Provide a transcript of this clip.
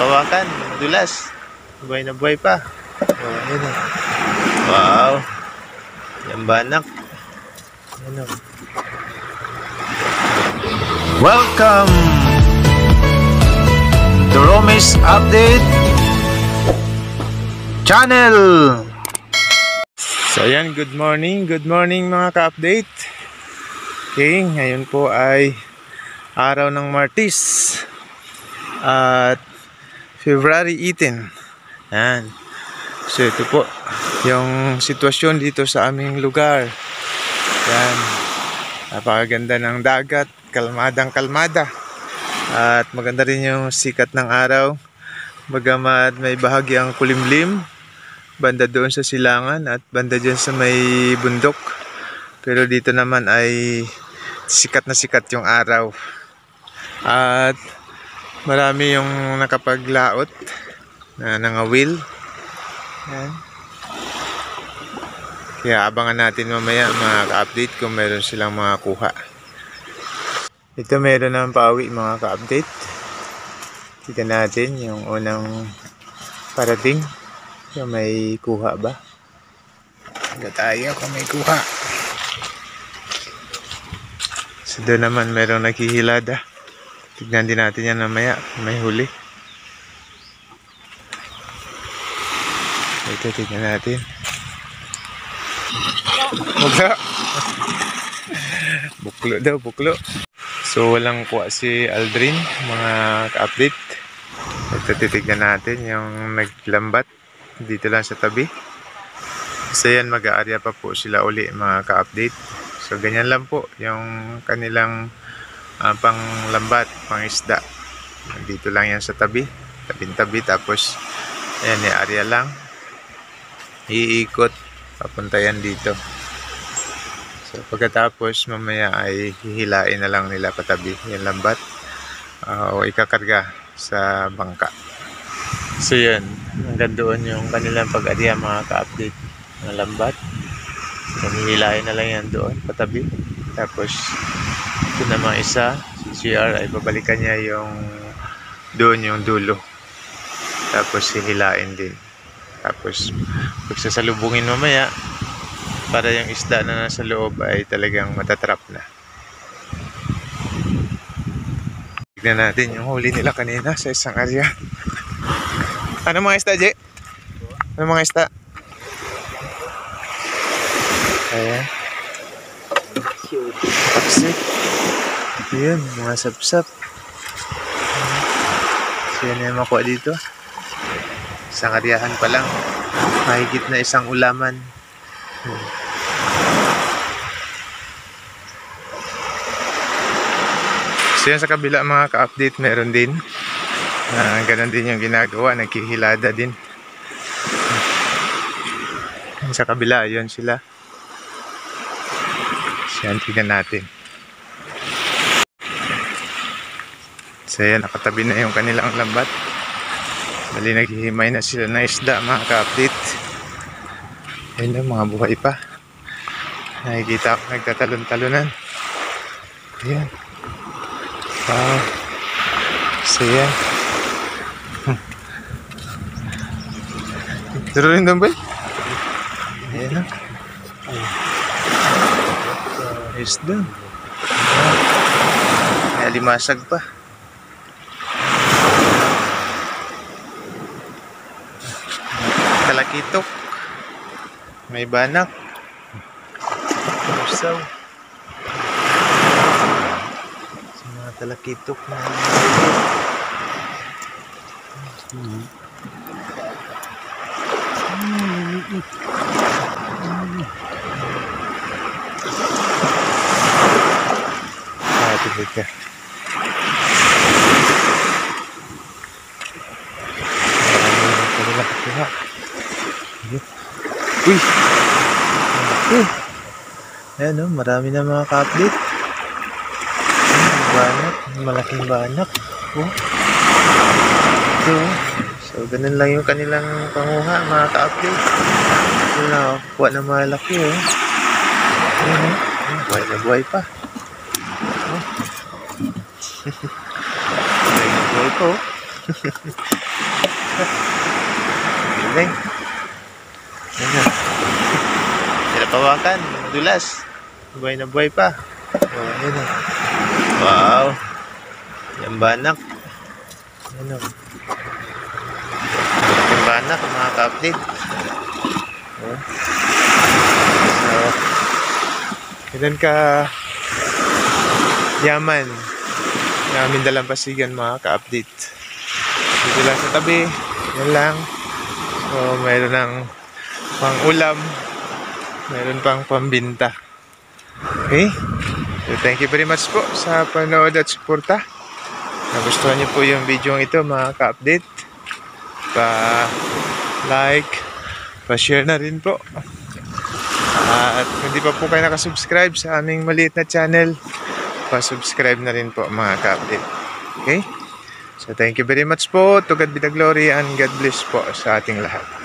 pawakan, madulas. Buhay na buhay pa. Oh, yun o. Wow. Yan banak. Ano? Welcome to Romis Update Channel. So ayan, good morning mga ka-update. Okay, ngayon po ay araw ng Martes at February 18. Yan. So ito po yung sitwasyon dito sa aming lugar. Yan. Napakaganda ng dagat, kalmadang kalmada. At maganda rin yung sikat ng araw. Bagamat may bahagyang kulimlim, banda doon sa silangan at banda dyan sa may bundok. Pero dito naman ay sikat na sikat yung araw. At marami yung nakapaglaot na nangawil. Yan. Kaya abangan natin mamaya mga ka-update kung meron silang mga kuha. Ito meron ng pauwi mga ka-update. Tignan natin yung unang parating. Yung may kuha ba? Tignan tayo kung may kuha. So doon naman merong naghihilada. Tignan din natin yan mamaya kung may huli. Ito tignan natin. Buklo. Buklo daw, buklo. So walang kuha si Aldrin mga ka-update. Ito titignan natin yung naglambat dito lang sa tabi. Kasi yan mag-aarya pa po sila uli mga ka-update. So ganyan lang po yung kanilang panglambat, pangisda. Dito lang yan sa tabi, tabing-tabi. Tapos ayan, i-area lang. Iikot papunta yan dito. So pagkatapos mamaya ay hihilain na lang nila patabi yung lambat o ikakarga sa bangka. So yan, hanggang doon yung kanilang pag-arya mga ka-update ng lambat. So hihilain na lang yan doon patabi. Tapos ito namang isa, si CR ay babalikan niya yung doon yung dulo. Tapos hihilain din. Tapos pagsasalubungin mamaya para yung isda na nasa loob ay talagang matatrap na. Tignan natin yung huli nila kanina sa isang area. Ano mga isda, Je? Ano mga isda? Ayan. Sapsip. Ayan, mga sapsap. So yan yung makuha dito. Isang aryahan pa lang. Mahigit na isang ulaman. So yan sa kabila mga ka-update meron din. Ganun din yung ginagawa. Nagkihilada din. Sa kabila, yun sila. So yan, tignan natin. So yan, nakatabi na yung kanilang lambat. Bali naghihimay na sila na isda mga ka-update. Ayun na, mga buhay pa. Nakikita ako nagtatalon-talonan. Ayan. Wow. So yan. Turo rin doon ba? Ayan na. Isda. May alimasag pa. Talakitok. May banak. Usaw. Sa mga talakitok na tubig ka. Uy! Ayan o, marami na mga ka-update. Banak, malaking banak. Oh. Ito. So, ganun lang yung kanilang panguha mga ka-update. Ito na, kuha na malaki oh. Ayan o, buhay na buhay pa. Oh. Buhay na buhay pa oh. Galing. Ayan. Pinapawakan, madulas. Buhay na buhay pa. Oh, ayan o. Wow. Yung banak. Ayan o. Yung banak, mga ka-update. Oh. So, ganun ka yaman namin dalampasigan, mga ka-update. Dito lang sa tabi. Yan lang. So, mayroon ng pang ulam. Mayroon pang pambinta. Okay? So, thank you very much po sa panood at suporta. Nagustuhan niyo po yung video ito, mga ka-update. Pa-like, pa-share na rin po. At kung di pa po kayo nakasubscribe sa aming maliit na channel, pa-subscribe na rin po, mga ka-update. Okay? So, thank you very much po. To God be the glory and God bless po sa ating lahat.